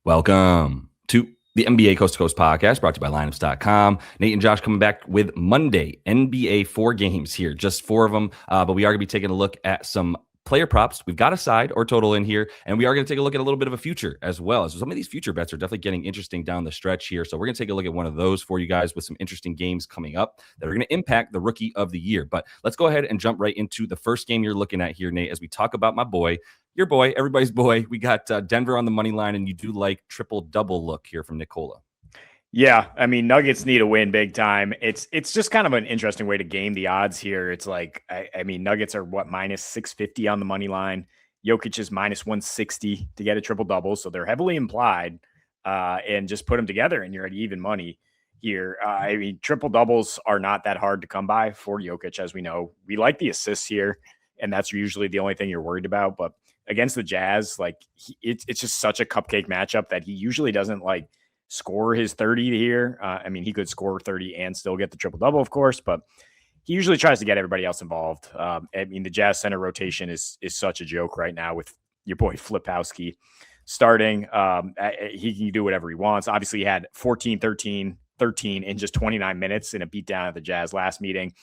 Welcome to the NBA Coast to Coast podcast brought to you by lineups.com. Nate and Josh coming back with Monday NBA 4 games here, just 4 of them. But we are going to be taking a look at some player props. We've got a side or total in here, and we are going to take a look at a little bit of a future as well. So some of these future bets are definitely getting interesting down the stretch here. So we're going to take a look at one of those for you guys with some interesting games coming up that are going to impact the rookie of the year. But let's go ahead and jump right into the first game you're looking at here, Nate, as we talk about my boy, your boy, everybody's boy. We got Denver on the money line, and you do like triple-double look here from Nikola. Yeah, I mean, Nuggets need a win big time. It's just kind of an interesting way to game the odds here. It's like, I mean, Nuggets are what, minus 650 on the money line. Jokic is minus 160 to get a triple-double, so they're heavily implied. And just put them together, and you're at even money here. I mean, triple-doubles are not that hard to come by for Jokic, as we know. We like the assists here, and that's usually the only thing you're worried about. But against the Jazz, like it's just such a cupcake matchup that he usually doesn't like score his 30 here. I mean, he could score 30 and still get the triple-double, of course, but he usually tries to get everybody else involved. I mean, the Jazz center rotation is such a joke right now with your boy Filipowski starting. He can do whatever he wants. Obviously, he had 14, 13 in just 29 minutes in a beatdown at the Jazz last meeting.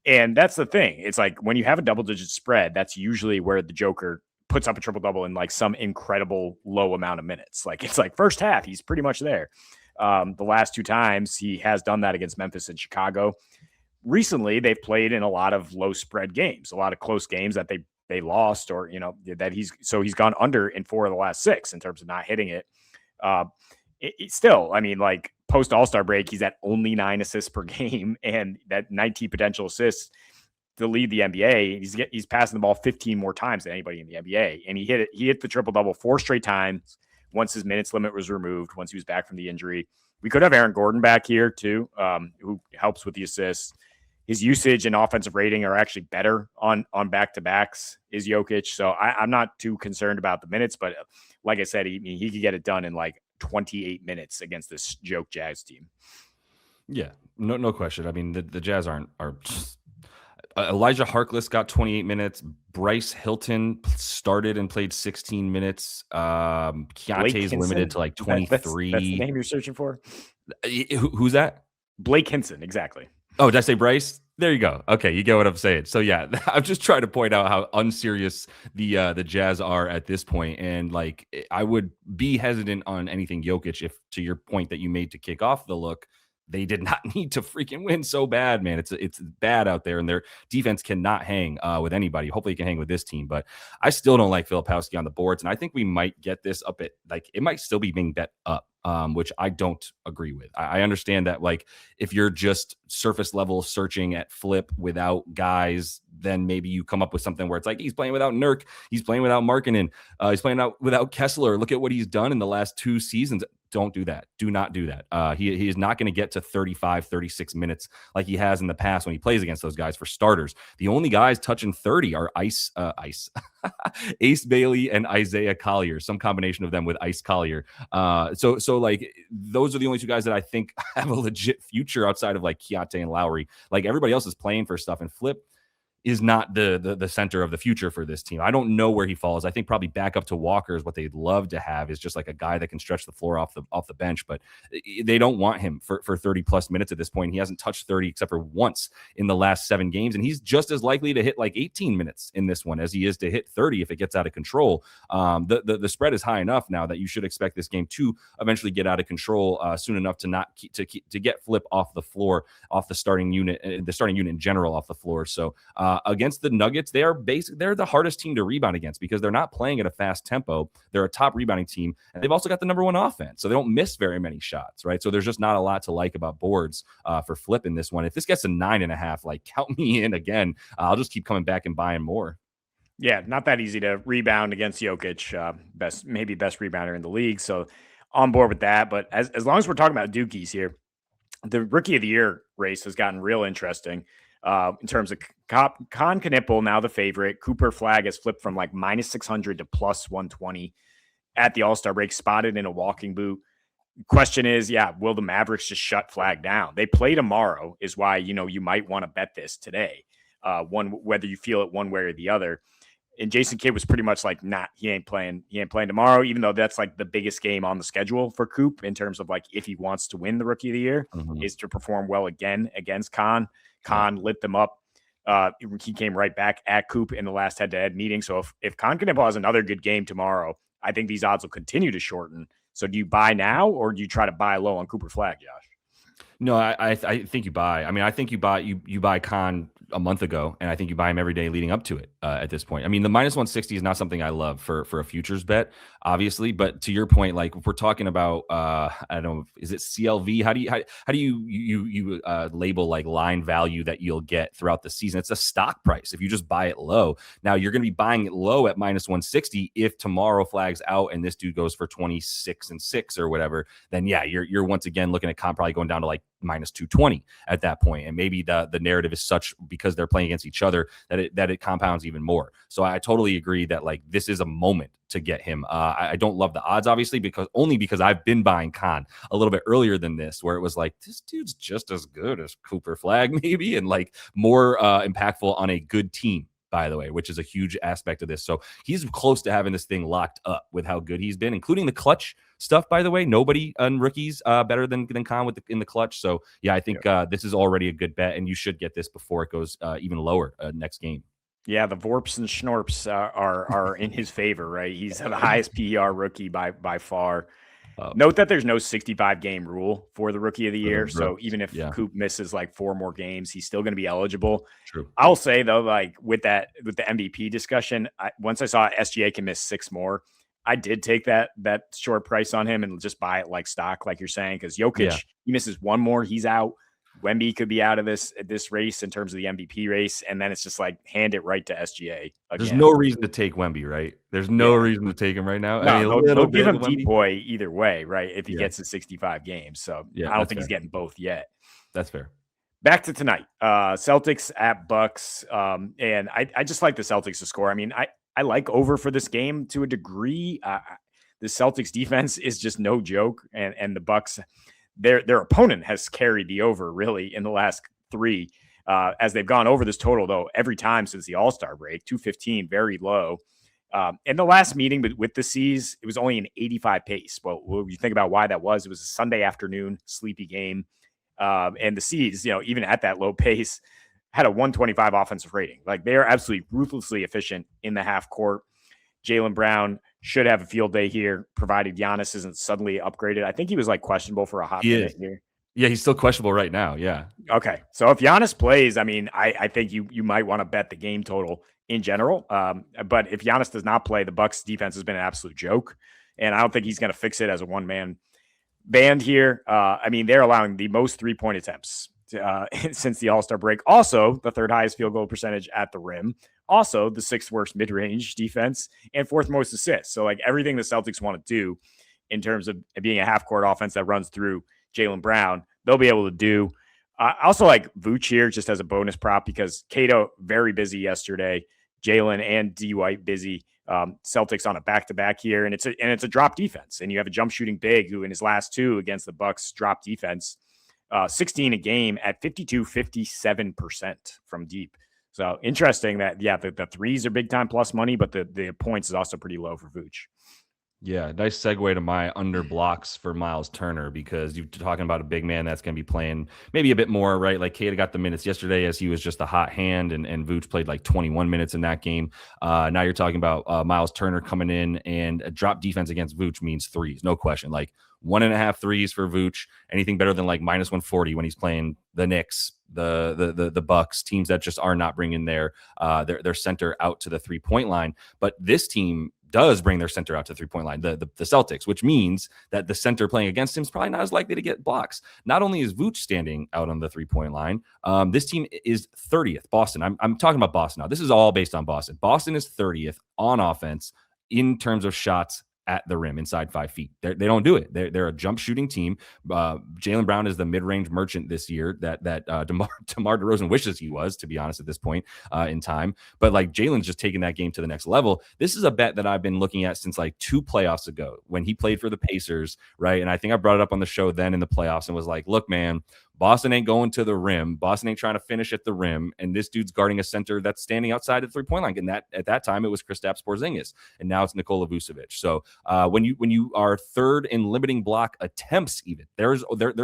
And that's the thing. It's like when you have a double-digit spread, that's usually where the Joker puts up a triple-double in like some incredible low amount of minutes. Like it's like first half, he's pretty much there. The last 2 times he has done that against Memphis and Chicago. Recently, they've played in a lot of low spread games, a lot of close games that they lost, or, you know, that he's gone under in 4 of the last 6 in terms of not hitting it. It still, I mean, like post All-Star break, he's at only 9 assists per game and that 19 potential assists to lead the NBA. He's passing the ball 15 more times than anybody in the NBA. And he hit the triple-double 4 straight times once his minutes limit was removed, once he was back from the injury. We could have Aaron Gordon back here too, who helps with the assists. His usage and offensive rating are actually better on back-to-backs is Jokic. So I'm not too concerned about the minutes, but like I said, he could get it done in like 28 minutes against this joke Jazz team. Yeah, no question. I mean, the Jazz are just, Elijah Harkless got 28 minutes. Bryce Hilton started and played 16 minutes. Keontae's limited to like 23. That's the name you're searching for? Who's that? Blake Hinson, exactly. Oh, did I say Bryce? There you go. Okay, you get what I'm saying. So yeah, I'm just trying to point out how unserious the Jazz are at this point, and like I would be hesitant on anything Jokic if, to your point that you made to kick off the look, they did not need to freaking win so bad, man. It's bad out there, and their defense cannot hang with anybody. Hopefully, you can hang with this team, but I still don't like Filipowski on the boards, and I think we might get this up at like it might still be being bet up. Which I don't agree with. I understand that, like, if you're just surface level searching at flip without guys, then maybe you come up with something where it's like he's playing without Nurk, he's playing without Markkanen, he's playing without Kessler. Look at what he's done in the last 2 seasons. Don't do that. Do not do that. He is not going to get to 35, 36 minutes like he has in the past when he plays against those guys. For starters, the only guys touching 30 are Ace Bailey and Isaiah Collier, some combination of them with Ice Collier. So like those are the only 2 guys that I think have a legit future outside of like Keontae and Lowry. Like everybody else is playing for stuff, and Flip is not the center of the future for this team. I don't know where he falls. I think probably back up to Walker is what they'd love to have, is just like a guy that can stretch the floor off the bench, but they don't want him for 30 plus minutes at this point. He hasn't touched 30 except for once in the last 7 games, and he's just as likely to hit like 18 minutes in this one as he is to hit 30 if it gets out of control. The spread is high enough now that you should expect this game to eventually get out of control soon enough to get Flip off the floor, off the starting unit in general off the floor. So against the Nuggets, they're the hardest team to rebound against because they're not playing at a fast tempo. They're a top rebounding team, and they've also got the number 1 offense, so they don't miss very many shots, right? So there's just not a lot to like about boards for Flip in this one. If this gets a 9.5, like count me in again. I'll just keep coming back and buying more. Yeah, not that easy to rebound against Jokic, best rebounder in the league. So on board with that. But as long as we're talking about Dookies here, the Rookie of the Year race has gotten real interesting. In terms of Kon Knueppel, now the favorite. Cooper Flag has flipped from like minus 600 to plus 120 at the All-Star break, spotted in a walking boot. Question is, will the Mavericks just shut Flag down? They play tomorrow is why, you might want to bet this today. Whether you feel it one way or the other. And Jason Kidd was pretty much like, nah, he ain't playing tomorrow, even though that's like the biggest game on the schedule for Coop in terms of like if he wants to win the Rookie of the Year is to perform well again against Kon. Kon lit them up. He came right back at Coop in the last head-to-head meeting. So if Kon Knueppel has another good game tomorrow, I think these odds will continue to shorten. So do you buy now or do you try to buy low on Cooper Flag, Josh? No, I think you buy. I mean, I think you buy Kon a month ago, and I think you buy him every day leading up to it at this point. I mean, the -160 is not something I love for a futures bet, obviously. But to your point, like if we're talking about, I don't know, is it CLV? How do you label like line value that you'll get throughout the season? It's a stock price. If you just buy it low, now you're going to be buying it low at -160. If tomorrow flags out and this dude goes for 26-6 or whatever, then yeah, you're once again looking at Kon probably going down to like -220 at that point. And maybe the narrative is such because they're playing against each other that it compounds even more. So I totally agree that like this is a moment to get him. I don't love the odds, obviously, because I've been buying Kon a little bit earlier than this, where it was like, this dude's just as good as Cooper Flag, maybe, and like more impactful on a good team, by the way, which is a huge aspect of this. So he's close to having this thing locked up with how good he's been, including the clutch stuff, by the way. Nobody on rookies better than Kon in the clutch. So yeah, I think this is already a good bet, and you should get this before it goes even lower next game. Yeah, the Vorps and Schnorps are in his favor, right? He's the highest PER rookie by far. Note that there's no 65-game rule for the Rookie of the Year. So even if Coop misses like 4 more games, he's still going to be eligible. True. I'll say though, like with the MVP discussion, once I saw SGA can miss 6 more, I did take that short price on him and just buy it like stock, like you're saying, because Jokic, he misses 1 more, he's out. Wemby could be out of this race in terms of the MVP race, and then it's just like hand it right to SGA again. There's no reason to take Wemby, right? There's no reason to take him right now. No, I mean, they'll give him decoy either way, right? If he gets to 65 games. So I don't think he's getting both yet. That's fair. Back to tonight. Celtics at Bucks. And I just like the Celtics to score. I mean, I like over for this game to a degree. The Celtics defense is just no joke. And the Bucks, their opponent has carried the over really in the last 3 as they've gone over this total, though, every time since the All-Star break. 215, very low. In the last meeting with the C's, it was only an 85 pace. Well, when you think about why that was, it was a Sunday afternoon sleepy game. And the C's, even at that low pace, had a 125 offensive rating. Like, they are absolutely ruthlessly efficient in the half court. Jaylen Brown should have a field day here, provided Giannis isn't suddenly upgraded. I think he was like questionable for a hot minute here. Yeah, he's still questionable right now. Yeah. Okay. So if Giannis plays, I mean, I think you might want to bet the game total in general. But if Giannis does not play, the Bucks defense has been an absolute joke. And I don't think he's going to fix it as a one-man band here. I mean, they're allowing the most 3-point attempts since the All-Star break. Also, the 3rd highest field goal percentage at the rim. Also, the 6th worst mid-range defense and 4th most assists. So, like, everything the Celtics want to do in terms of being a half-court offense that runs through Jaylen Brown, they'll be able to do. I also like Vuce here just as a bonus prop because Cato very busy yesterday. Jaylen and D White busy. Celtics on a back-to-back here, and it's a drop defense. And you have a jump shooting big who in his last 2 against the Bucks drop defense, 16 a game at 57% from deep. So interesting that, the threes are big time plus money, but the points is also pretty low for Vooch. Yeah, nice segue to my under blocks for Myles Turner, because you're talking about a big man that's going to be playing maybe a bit more, right? Like Kata got the minutes yesterday as he was just a hot hand, and Vooch played like 21 minutes in that game. Now you're talking about Myles Turner coming in, and a drop defense against Vooch means threes, no question. Like 1.5 threes for Vooch. Anything better than like -140 when he's playing the Knicks, the Bucks, teams that just are not bringing their center out to the 3-point line. But this team does bring their center out to the 3-point line, the Celtics, which means that the center playing against him is probably not as likely to get blocks. Not only is Vooch standing out on the 3-point line, this team is 30th. Boston, I'm talking about Boston now. This is all based on Boston. Boston is 30th on offense in terms of shots at the rim inside 5 feet. They don't do it. They're a jump shooting team. Jaylen Brown is the mid-range merchant this year that DeMar DeRozan wishes he was, to be honest, at this point in time. But like Jaylen's just taking that game to the next level. This is a bet that I've been looking at since like 2 playoffs ago when he played for the Pacers, right? And I think I brought it up on the show then in the playoffs and was like, look, man, Boston ain't going to the rim. Boston ain't trying to finish at the rim. And this dude's guarding a center that's standing outside the 3-point line. And at that time, it was Kristaps Porzingis. And now it's Nikola Vucevic. So when you are third in limiting block attempts, even they're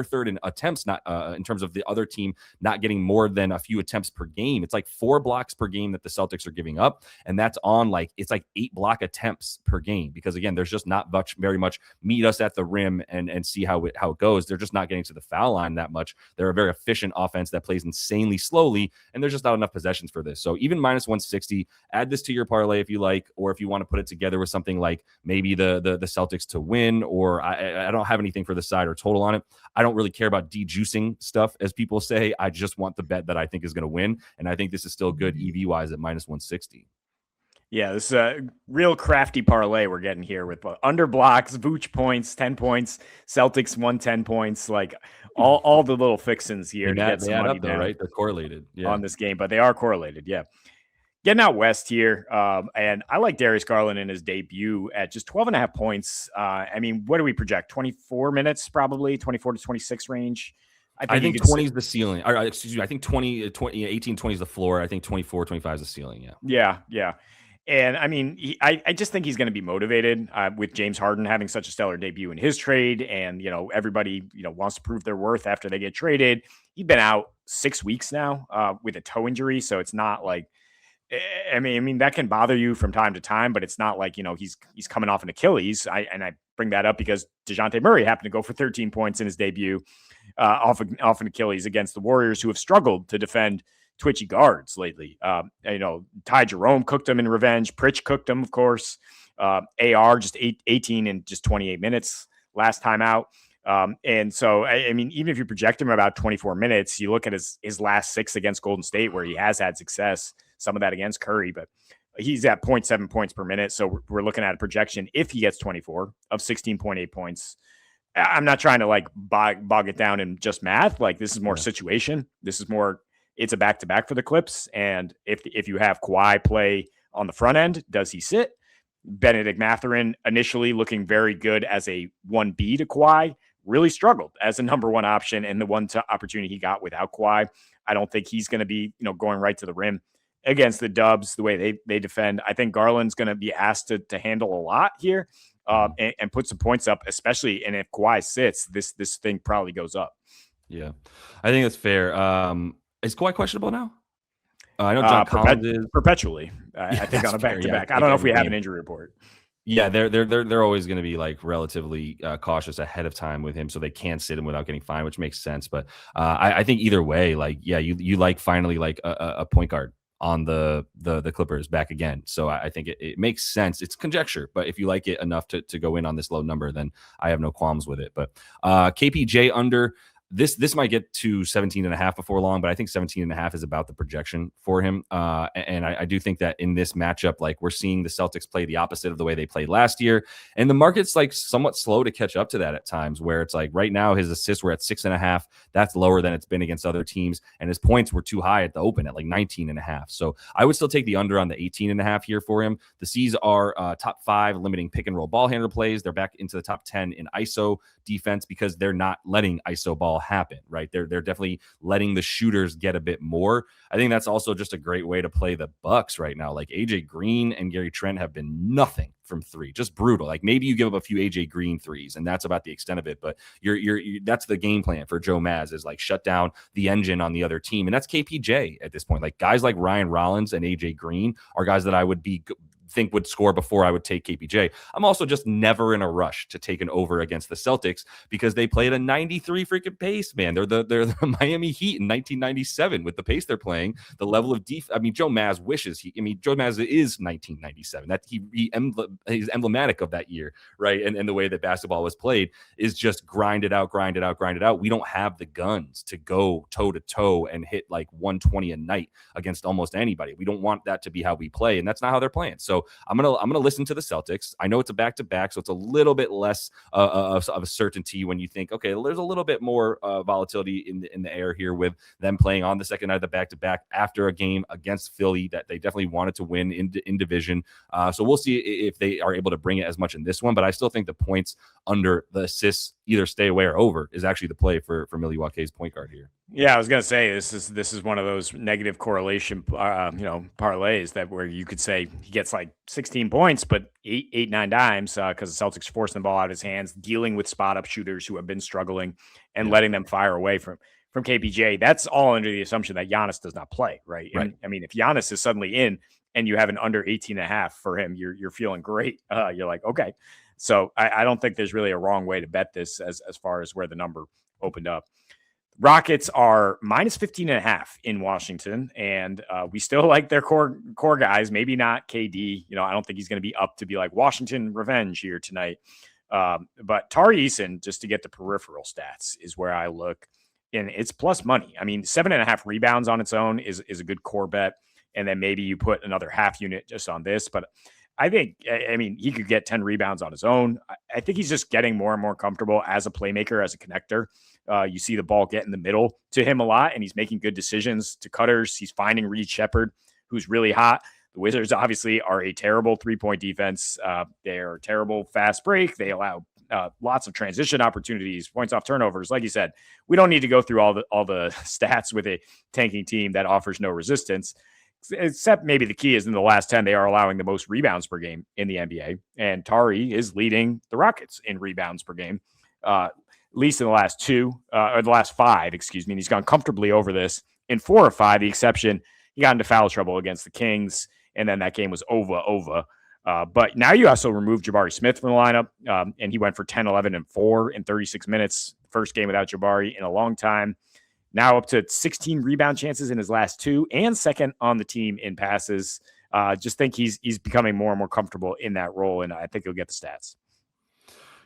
third in attempts, not in terms of the other team not getting more than a few attempts per game. It's like 4 blocks per game that the Celtics are giving up. And that's on it's like 8 block attempts per game, because again, there's just not very much meet us at the rim and see how it goes. They're just not getting to the foul line that much. They're a very efficient offense that plays insanely slowly, and there's just not enough possessions for this. So even minus 160, add this to your parlay if you like, or if you want to put it together with something like maybe the Celtics to win, or I don't have anything for the side or total on it. I don't really care about de-juicing stuff, as people say. I just want the bet that I think is going to win, and I think this is still good EV-wise at minus 160. Yeah, this is a real crafty parlay we're getting here with under blocks, Vooch points, 10 points, Celtics 110 points, like all the little fixins here to get some money down, right? They're correlated on this game, but they are correlated. Yeah. Getting out west here, and I like Darius Garland in his debut at just 12.5 points. I mean, what do we project? 24 minutes, probably 24 to 26 range. I think 20 is the ceiling. Excuse me. I think 20, 18, 20 is the floor. I think 24, 25 is the ceiling. Yeah. Yeah. And I mean, I just think he's going to be motivated with James Harden having such a stellar debut in his trade. And, everybody, wants to prove their worth after they get traded. He's been out 6 weeks now with a toe injury. So it's not like, I mean, that can bother you from time to time, but it's not like, he's coming off an Achilles. I bring that up because DeJounte Murray happened to go for 13 points in his debut off an Achilles against the Warriors, who have struggled to defend twitchy guards lately. Ty Jerome cooked him in revenge. Pritch cooked him, of course. AR just 18 in just 28 minutes last time out. And so, I mean, even if you project him about 24 minutes, you look at his last 6 against Golden State, where he has had success, some of that against Curry, but he's at 0.7 points per minute. So we're looking at a projection, if he gets 24, of 16.8 points. I'm not trying to bog it down in just math. Like, this is more situation. This is more, it's a back-to-back for the Clips. And if you have Kawhi play on the front end, does he sit? Benedict Mathurin, initially looking very good as a 1B to Kawhi, really struggled as a number 1 option, and the one opportunity he got without Kawhi. I don't think he's going to be, going right to the rim against the Dubs the way they defend. I think Garland's going to be asked to handle a lot here and put some points up, especially, and if Kawhi sits, this thing probably goes up. Yeah, I think that's fair. Is Kawhi questionable now? I know John Collins is perpetually. I think on a back-to-back. I don't know if we have an injury report. Yeah, they're always going to be relatively cautious ahead of time with him, so they can't sit him without getting fined, which makes sense. But I think either way, you finally a point guard on the Clippers back again. So I think it makes sense. It's conjecture, but if you like it enough to go in on this low number, then I have no qualms with it. But KPJ under. This might get to 17.5 before long, but I think 17.5 is about the projection for him. And I do think that in this matchup, we're seeing the Celtics play the opposite of the way they played last year. And the market's somewhat slow to catch up to that at times, where it's right now his assists were at 6.5. That's lower than it's been against other teams. And his points were too high at the open at 19.5. So I would still take the under on the 18.5 here for him. The C's are top 5 limiting pick and roll ball handler plays. They're back into the top 10 in ISO defense because they're not letting ISO ball happen, right? They're definitely letting the shooters get a bit more. I think that's also just a great way to play the Bucks right now. AJ Green and Gary Trent have been nothing from 3, just brutal. Maybe you give up a few AJ Green 3s, and that's about the extent of it. But that's the game plan for Joe Maz, is shut down the engine on the other team, and that's KPJ at this point. Guys like Ryan Rollins and AJ Green are guys that I would think would score before I would take KPJ. I'm also just never in a rush to take an over against the Celtics because they played a 93 freaking pace, man. They're the Miami Heat in 1997 with the pace they're playing, the level of defense. I mean, Joe Maz wishes Joe Maz is 1997. That he's emblematic of that year, right? And the way that basketball was played is just grind it out. We don't have the guns to go toe to toe and hit 120 a night against almost anybody. We don't want that to be how we play, and that's not how they're playing. So So I'm gonna listen to the Celtics. I know it's a back-to-back, so it's a little bit less of a certainty when you think, okay, there's a little bit more volatility in the air here with them playing on the second night of the back-to-back after a game against Philly that they definitely wanted to win in division. So we'll see if they are able to bring it as much in this one, but I still think the points under the assists either stay away or over is actually the play for Milwaukee's point guard here. Yeah, I was gonna say this is one of those negative correlation, parlays that where you could say he gets like 16 points, but eight, 9 dimes because the Celtics forcing the ball out of his hands, dealing with spot up shooters who have been struggling, and letting them fire away from KPJ. That's all under the assumption that Giannis does not play, right? And I mean, if Giannis is suddenly in and you have an under 18.5 for him, you're feeling great. You're like, okay. So I don't think there's really a wrong way to bet this as far as where the number opened up. Rockets are minus 15.5 in Washington, and we still like their core guys. Maybe not KD. I don't think he's going to be up to be like Washington revenge here tonight. But Tari Eason, just to get the peripheral stats, is where I look, and it's plus money. I mean, 7.5 rebounds on its own is a good core bet, and then maybe you put another half unit just on this. But I think, he could get 10 rebounds on his own. I think he's just getting more and more comfortable as a playmaker, as a connector. You see the ball get in the middle to him a lot, and he's making good decisions to cutters. He's finding Reed Shepherd, who's really hot. The Wizards obviously are a terrible three-point defense. They're a terrible fast break. They allow lots of transition opportunities, points off turnovers. Like you said, we don't need to go through all the stats with a tanking team that offers no resistance. Except maybe the key is in the last 10, they are allowing the most rebounds per game in the NBA. And Tari is leading the Rockets in rebounds per game, at least in the last or the last 5, excuse me. And he's gone comfortably over this in 4 or 5. The exception, he got into foul trouble against the Kings, and then that game was over. But now you also removed Jabari Smith from the lineup, and he went for 10, 11, and 4 in 36 minutes. First game without Jabari in a long time. Now up to 16 rebound chances in his last 2 and second on the team in passes. Just think he's becoming more and more comfortable in that role, and I think he'll get the stats.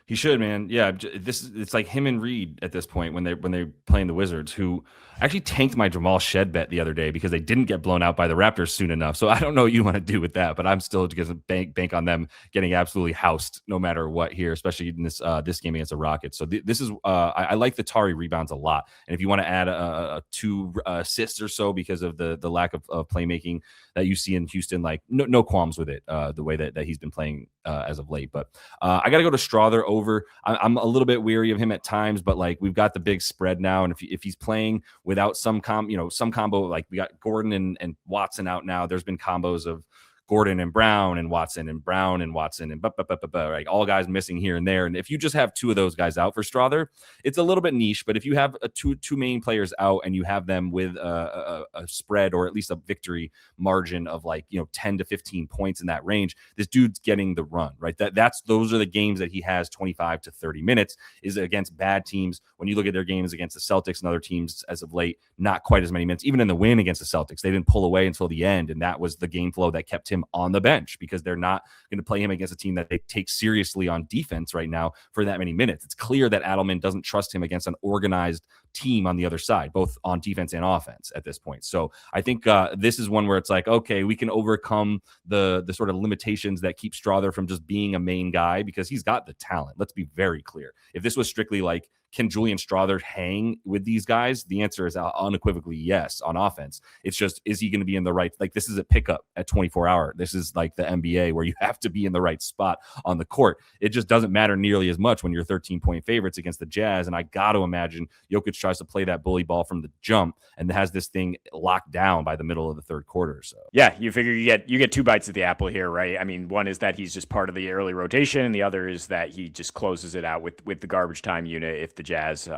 He should, man. Yeah, it's like him and Reed at this point when they're playing the Wizards, who actually tanked my Jamal Shed bet the other day because they didn't get blown out by the Raptors soon enough. So I don't know what you want to do with that, but I'm still going to bank on them getting absolutely housed no matter what here, especially in this game against the Rockets. So this is I like the Tari rebounds a lot, and if you want to add a 2 assists or so because of the lack of playmaking that you see in Houston, like no qualms with it, the way that he's been playing as of late. But I got to go to Strawther over. I'm a little bit weary of him at times, but like we've got the big spread now, and if he's playing without some combo, like we got Gordon and Watson out now. There's been combos of Gordon and Brown and Watson and Brown and Watson and like all guys missing here and there. And if you just have 2 of those guys out for Strawther, it's a little bit niche. But if you have two main players out and you have them with a spread or at least a victory margin of 10 to 15 points in that range, this dude's getting the run, right? Those are the games that he has 25 to 30 minutes is against bad teams. When you look at their games against the Celtics and other teams as of late, not quite as many minutes. Even in the win against the Celtics, they didn't pull away until the end, and that was the game flow that kept him on the bench because they're not going to play him against a team that they take seriously on defense right now for that many minutes. It's clear that Adelman doesn't trust him against an organized team on the other side, both on defense and offense at this point. So I think this is one where it's like, okay, we can overcome the sort of limitations that keep Strawther from just being a main guy because he's got the talent. Let's be very clear. If this was strictly like, can Julian Strawther hang with these guys? The answer is unequivocally yes on offense. It's just, is he going to be in the right, like this is a pickup at 24-hour. This is like the NBA where you have to be in the right spot on the court. It just doesn't matter nearly as much when you're 13-point favorites against the Jazz. And I got to imagine Jokic tries to play that bully ball from the jump and has this thing locked down by the middle of the third quarter. So yeah, you figure you get 2 bites at the apple here, right? I mean, one is that he's just part of the early rotation, and the other is that he just closes it out with the garbage time unit if the Jazz,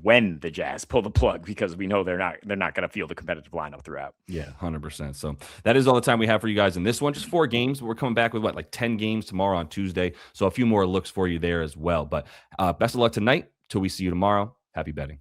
when the Jazz pull the plug, because we know they're not going to field a competitive lineup throughout. Yeah, 100%. So that is all the time we have for you guys in this one. Just 4 games. We're coming back with 10 games tomorrow on Tuesday. So a few more looks for you there as well. But best of luck tonight. Till we see you tomorrow. Happy betting.